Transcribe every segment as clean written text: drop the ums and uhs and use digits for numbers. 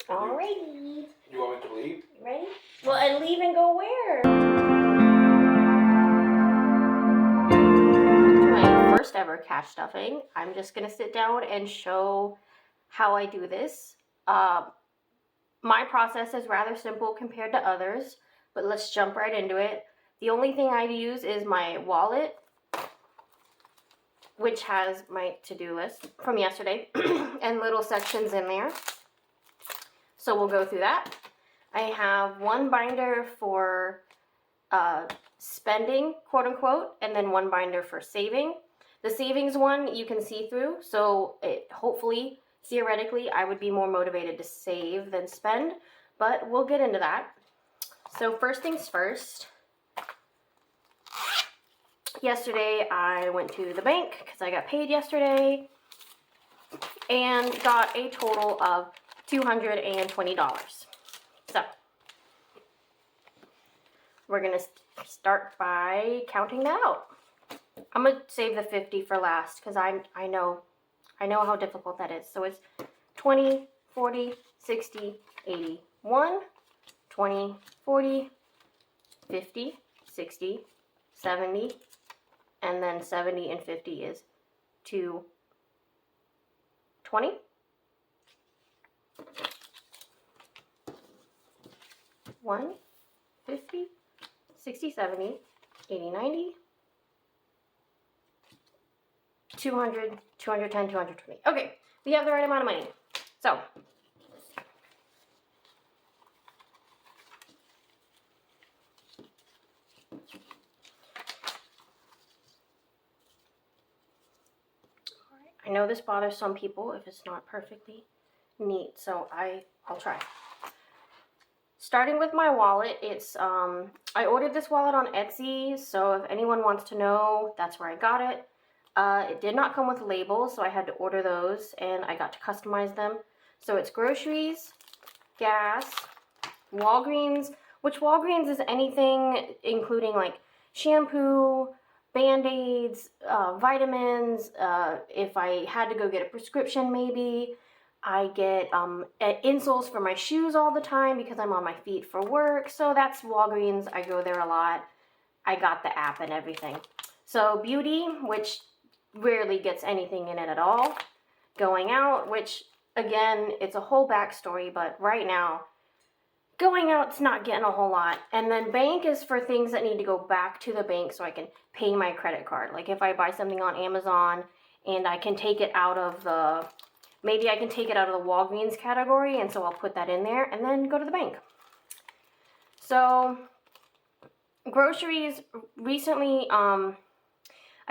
Alrighty. You want me to leave? Ready? Well, and leave and go where? My first ever cash stuffing. I'm just gonna sit down and show how I do this. My process is rather simple compared to others, but let's jump right into it. The only thing I use is my wallet, which has my to-do list from yesterday and little sections in there. So we'll go through that. I have one binder for spending, quote unquote, and then one binder for saving. The savings one you can see through, so hopefully, theoretically, I would be more motivated to save than spend, but we'll get into that. So first things first, yesterday I went to the bank because I got paid yesterday and got a total of $220. So we're gonna start by counting that out. I'm gonna save the 50 for last because I know how difficult that is. So it's 20, 40, 60, 80, 1, 20, 40, 50, 60, 70, and then 70 and 50 is 220. 1, 50, 60, 70, 80, 90, 200, 210, 220. Okay, we have the right amount of money. So, I know this bothers some people if it's not perfectly neat, so I'll try. Starting with my wallet, it's I ordered this wallet on Etsy, so if anyone wants to know, that's where I got it. It did not come with labels, so I had to order those, and I got to customize them. So it's groceries, gas, Walgreens, which Walgreens is anything including like shampoo, Band-Aids, vitamins, if I had to go get a prescription maybe. I get insoles for my shoes all the time because I'm on my feet for work. So that's Walgreens. I go there a lot. I got the app and everything. So beauty, which rarely gets anything in it at all. Going out, which again, it's a whole backstory, but right now, going out's not getting a whole lot. And then bank is for things that need to go back to the bank so I can pay my credit card. Like if I buy something on Amazon and I can take it out of the... Maybe I can take it out of the Walgreens category, and so I'll put that in there and then go to the bank. So, groceries, recently, I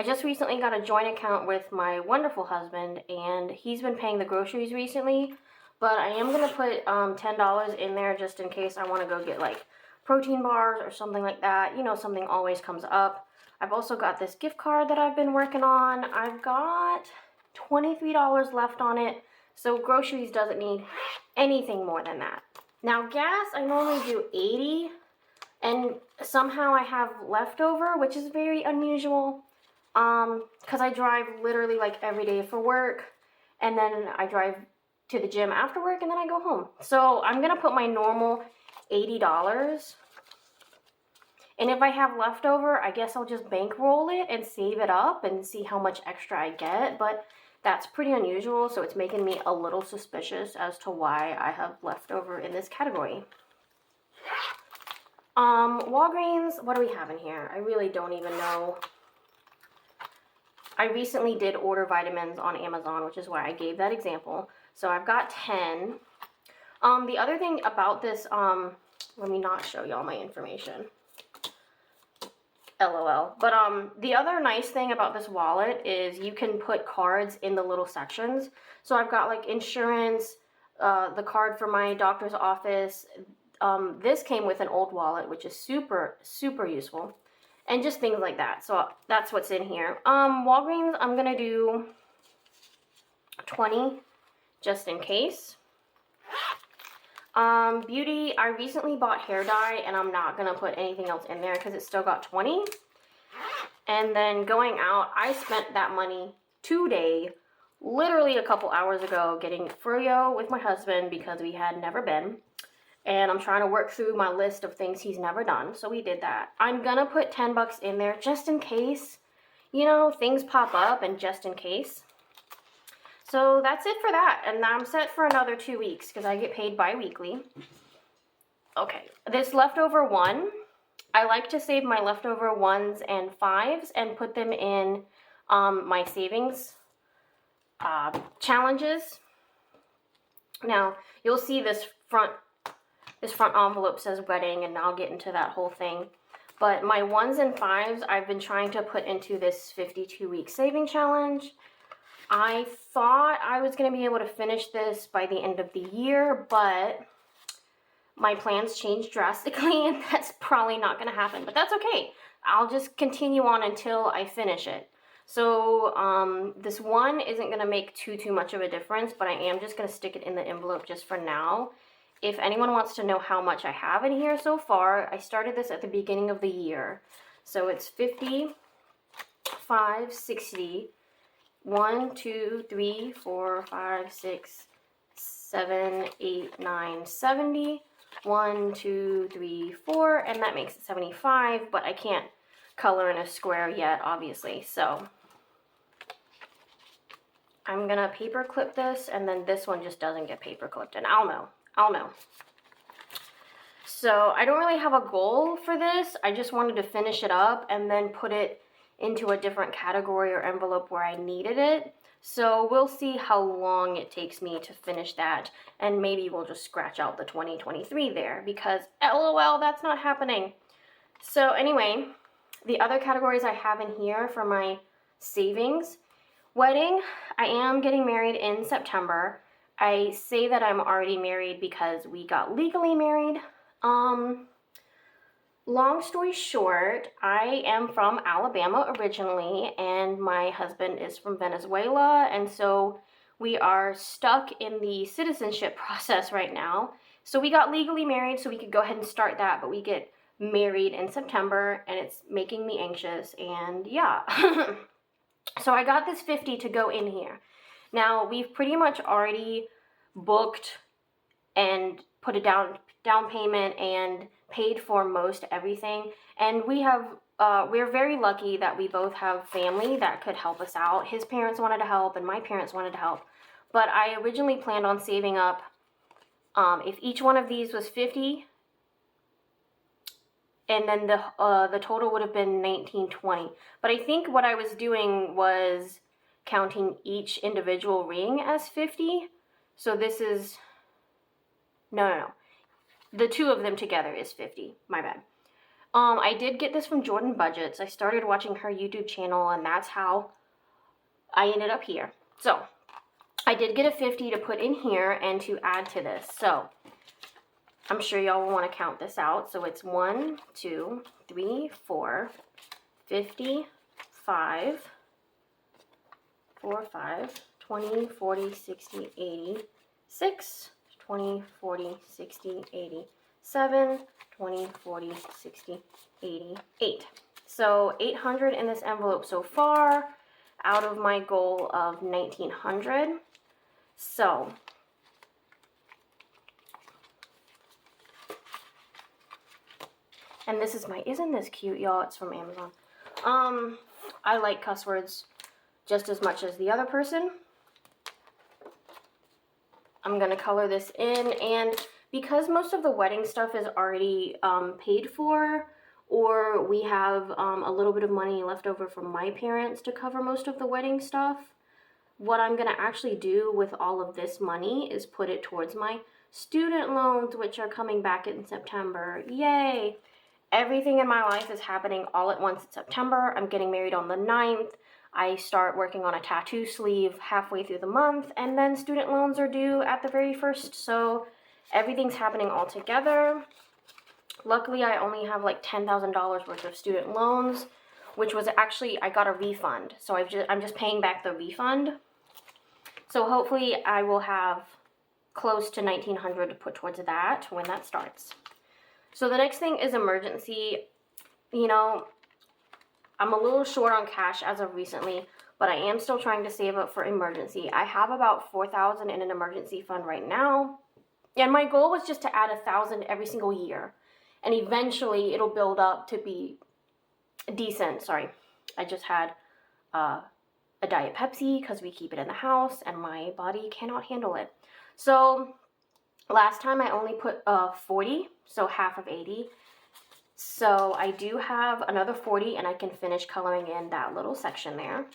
just recently got a joint account with my wonderful husband, and he's been paying the groceries recently, but I am going to put $10 in there just in case I want to go get, like, protein bars or something like that. You know, something always comes up. I've also got this gift card that I've been working on. I've got $23 left on it, so groceries doesn't need anything more than that. Now gas, I normally do 80, and somehow I have leftover, which is very unusual, because I drive literally like every day for work, and then I drive to the gym after work, and then I go home. So I'm gonna put my normal $80. And if I have leftover, I guess I'll just bankroll it and save it up and see how much extra I get. But that's pretty unusual, so it's making me a little suspicious as to why I have leftover in this category. Walgreens, what do we have in here? I really don't even know. I recently did order vitamins on Amazon, which is why I gave that example. So I've got 10. The other thing about this, let me not show y'all my information. LOL. But the other nice thing about this wallet is you can put cards in the little sections. So I've got like insurance, the card for my doctor's office. This came with an old wallet, which is super, super useful. And just things like that. So that's what's in here. Walgreens, I'm going to do 20 just in case. Beauty, I recently bought hair dye, and I'm not going to put anything else in there because it's still got 20. And then going out, I spent that money today literally a couple hours ago getting froyo with my husband because we had never been. And I'm trying to work through my list of things he's never done. So we did that. I'm gonna put 10 bucks in there just in case, you know, things pop up and just in case. So that's it for that. And I'm set for another 2 weeks because I get paid bi-weekly. Okay, this leftover one, I like to save my leftover 1s and 5s and put them in my savings challenges. Now, you'll see this front envelope says wedding, and I'll get into that whole thing. But my 1s and 5s, I've been trying to put into this 52-week saving challenge. I thought I was going to be able to finish this by the end of the year, but my plans changed drastically, and that's probably not going to happen. But that's okay. I'll just continue on until I finish it. So this one isn't going to make too much of a difference, but I am just going to stick it in the envelope just for now. If anyone wants to know how much I have in here so far, I started this at the beginning of the year. So it's 50, 5, 60, 1, 2, 3, 4, 5, 6, 7, 8, 9, 70, 1, 2, 3, 4, and that makes it 75, but I can't color in a square yet, obviously. So I'm gonna paper clip this, and then this one just doesn't get paper clipped, and I'll know. So I don't really have a goal for this. I just wanted to finish it up and then put it into a different category or envelope where I needed it. So we'll see how long it takes me to finish that, and maybe we'll just scratch out the 2023 there because LOL, that's not happening. So anyway, the other categories I have in here for my savings: wedding. I am getting married in September. I say that I'm already married because we got legally married. Long story short, I am from Alabama originally, and my husband is from Venezuela, and so we are stuck in the citizenship process right now. So we got legally married so we could go ahead and start that, but we get married in September, and it's making me anxious, and yeah. So I got this 50 to go in here. Now, we've pretty much already booked and put a down payment and paid for most everything. And we're very lucky that we both have family that could help us out. His parents wanted to help and my parents wanted to help. But I originally planned on saving up, if each one of these was 50, and then the total would have been $19.20. But I think what I was doing was counting each individual ring as 50. So this is, no. The two of them together is 50. My bad. I did get this from Jordan Budgets. I started watching her YouTube channel, and that's how I ended up here. So I did get a 50 to put in here and to add to this. So I'm sure y'all will want to count this out. So it's 1, 2, 3, 4, 50, 5, 4, 5, 20, 40, 60, 80, 6, 20, 40, 60, 80, 7, 20, 40, 60, 80, 8. So 800 in this envelope so far out of my goal of 1900. So and this is isn't this cute, y'all? It's from Amazon. I like cuss words just as much as the other person. I'm going to color this in, and because most of the wedding stuff is already paid for, or we have a little bit of money left over from my parents to cover most of the wedding stuff, what I'm going to actually do with all of this money is put it towards my student loans, which are coming back in September. Yay! Everything in my life is happening all at once in September. I'm getting married on the 9th. I start working on a tattoo sleeve halfway through the month, and then student loans are due at the very first, so everything's happening all together. Luckily, I only have like $10,000 worth of student loans, which was actually, I got a refund, so I'm just paying back the refund. So hopefully I will have close to $1,900 to put towards that when that starts. So the next thing is emergency. You know, I'm a little short on cash as of recently, but I am still trying to save up for emergency. I have about $4,000 in an emergency fund right now, and my goal was just to add $1,000 every single year, and eventually it'll build up to be decent. Sorry, I just had a Diet Pepsi because we keep it in the house, and my body cannot handle it. So last time I only put 40, so half of 80. So I do have another 40, and I can finish coloring in that little section there.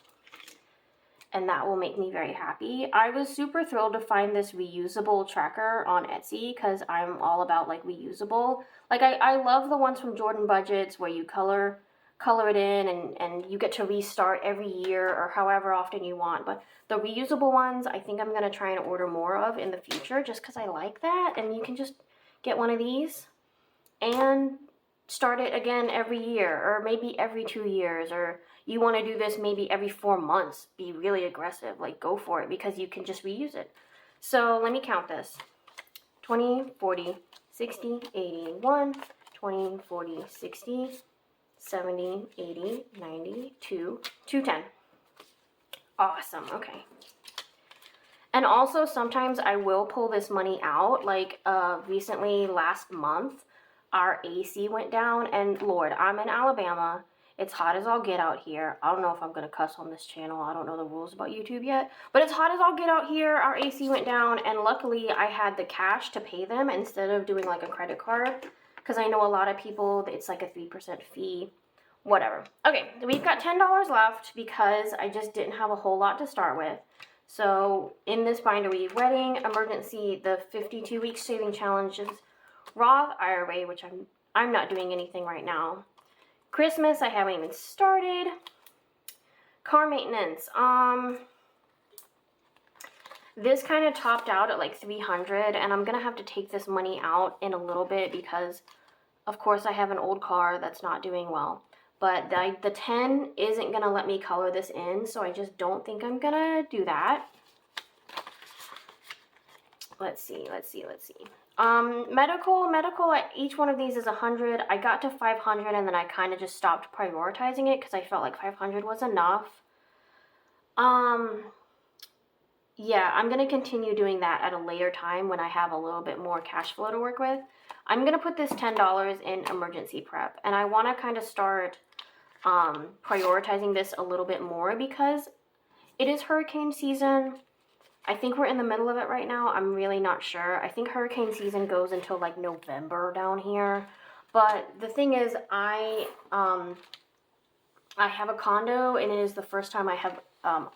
And that will make me very happy. I was super thrilled to find this reusable tracker on Etsy because I'm all about like reusable. Like I love the ones from Jordan Budgets where you color it in and you get to restart every year or however often you want. But the reusable ones, I think I'm going to try and order more of in the future just because I like that. And you can just get one of these and start it again every year, or maybe every 2 years, or you want to do this maybe every 4 months. Be really aggressive, like go for it, because you can just reuse it. So let me count this. 20, 40, 60, 80, 1, 20, 40, 60, 70, 80, 90, 2, 210. Awesome, okay. And also sometimes I will pull this money out, like recently last month, our AC went down, and Lord, I'm in Alabama. It's hot as all get out here. I don't know if I'm going to cuss on this channel. I don't know the rules about YouTube yet. But it's hot as all get out here. Our AC went down, and luckily I had the cash to pay them instead of doing like a credit card. Because I know a lot of people, it's like a 3% fee. Whatever. Okay, we've got $10 left because I just didn't have a whole lot to start with. So in this binder we have wedding, emergency, the 52-week saving challenges, Roth IRA, which I'm not doing anything right now. Christmas, I haven't even started. Car maintenance. This kind of topped out at like $300, and I'm gonna have to take this money out in a little bit because, of course, I have an old car that's not doing well. But the 10 isn't gonna let me color this in, so I just don't think I'm gonna do that. Let's see. Medical, each one of these is 100. I got to 500 and then I kind of just stopped prioritizing it because I felt like 500 was enough. Yeah, I'm going to continue doing that at a later time when I have a little bit more cash flow to work with. I'm going to put this $10 in emergency prep, and I want to kind of start prioritizing this a little bit more because it is hurricane season. I think we're in the middle of it right now. I'm really not sure. I think hurricane season goes until like November down here. But the thing is, I have a condo, and it is the first time I have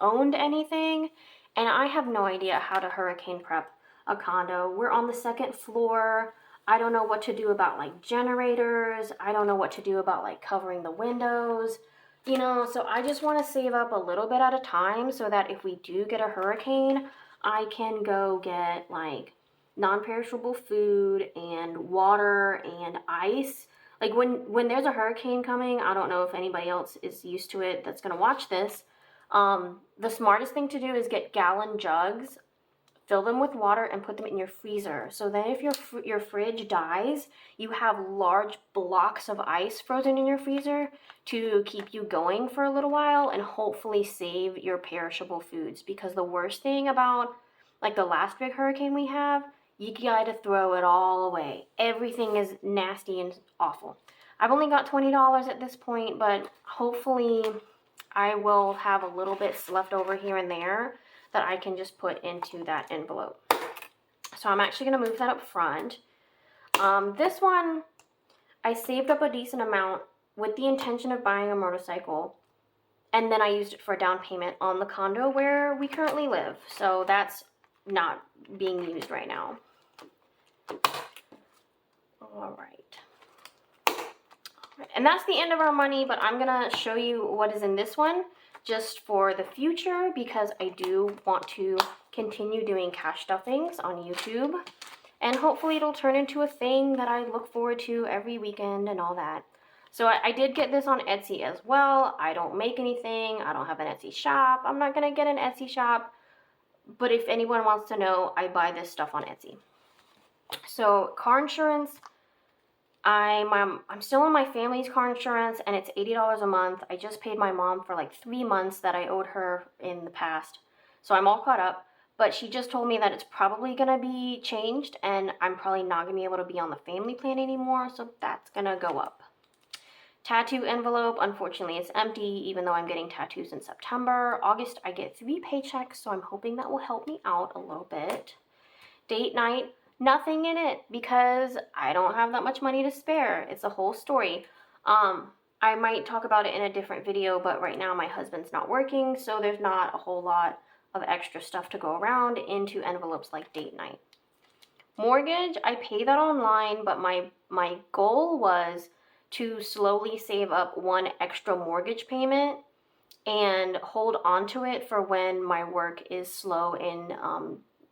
owned anything, and I have no idea how to hurricane prep a condo. We're on the 2nd floor. I don't know what to do about like generators. I don't know what to do about like covering the windows. You know, so I just want to save up a little bit at a time so that if we do get a hurricane, I can go get like non-perishable food and water and ice. Like when there's a hurricane coming, I don't know if anybody else is used to it that's going to watch this. The smartest thing to do is get gallon jugs, fill them with water, and put them in your freezer. So then if your fridge dies, you have large blocks of ice frozen in your freezer to keep you going for a little while and hopefully save your perishable foods. Because the worst thing about like the last big hurricane we have, you gotta throw it all away. Everything is nasty and awful. I've only got $20 at this point, but hopefully I will have a little bit left over here and there that I can just put into that envelope. So I'm actually going to move that up front. This one, I saved up a decent amount with the intention of buying a motorcycle, and then I used it for a down payment on the condo where we currently live. So that's not being used right now. All right. And that's the end of our money, but I'm going to show you what is in this one just for the future because I do want to continue doing cash stuffings on YouTube. And hopefully it'll turn into a thing that I look forward to every weekend and all that. So I did get this on Etsy as well. I don't make anything. I don't have an Etsy shop. I'm not going to get an Etsy shop. But if anyone wants to know, I buy this stuff on Etsy. So car insurance, I'm still on my family's car insurance, and it's $80 a month. I just paid my mom for like 3 months that I owed her in the past, so I'm all caught up. But she just told me that it's probably gonna be changed, and I'm probably not gonna be able to be on the family plan anymore, so that's gonna go up. Tattoo envelope, unfortunately, it's empty, even though I'm getting tattoos in September. August, I get 3 paychecks, so I'm hoping that will help me out a little bit. Date night, nothing in it because I don't have that much money to spare. It's a whole story. I might talk about it in a different video, but right now my husband's not working, so there's not a whole lot of extra stuff to go around into envelopes like date night. Mortgage, I pay that online, but my goal was to slowly save up one extra mortgage payment and hold on to it for when my work is slow in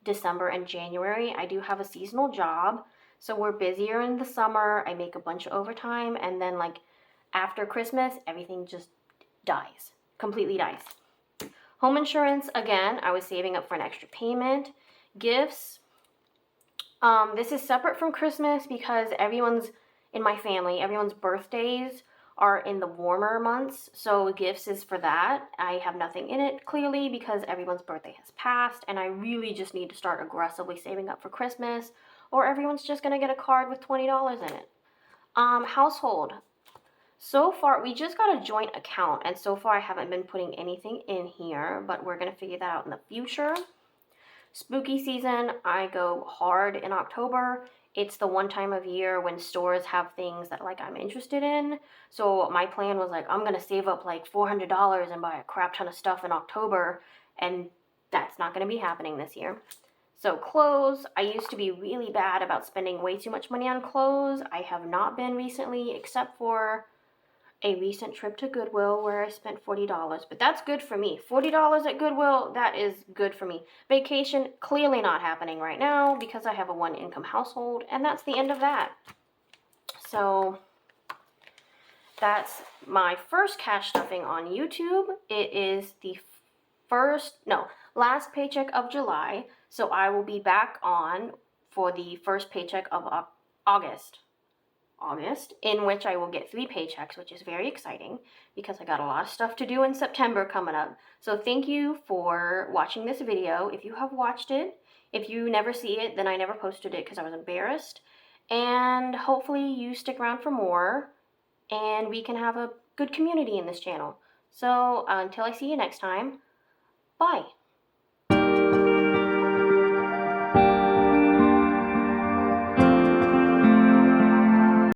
December and January. I do have a seasonal job, so we're busier in the summer. I make a bunch of overtime, and then like after Christmas, everything just dies, completely dies. Home insurance, again, I was saving up for an extra payment. Gifts, this is separate from Christmas because everyone's in my family, everyone's birthdays are in the warmer months, so gifts is for that. I have nothing in it clearly because everyone's birthday has passed, and I really just need to start aggressively saving up for Christmas, or everyone's just gonna get a card with $20 in it. Household. So far, we just got a joint account, and so far I haven't been putting anything in here, but we're gonna figure that out in the future. Spooky season, I go hard in October. It's the one time of year when stores have things that like I'm interested in. So my plan was like, I'm gonna save up like $400 and buy a crap ton of stuff in October, and that's not gonna be happening this year. So clothes, I used to be really bad about spending way too much money on clothes. I have not been recently, except for a recent trip to Goodwill where I spent $40, but that's good for me. $40 at Goodwill, that is good for me. Vacation, clearly not happening right now because I have a one-income household, and that's the end of that. So that's my first cash stuffing on YouTube. It is the last paycheck of July, so I will be back on for the first paycheck of August, in which I will get 3 paychecks, which is very exciting because I got a lot of stuff to do in September coming up. So thank you for watching this video. If you have watched it, if you never see it, then I never posted it because I was embarrassed. And hopefully you stick around for more and we can have a good community in this channel. So until I see you next time, bye.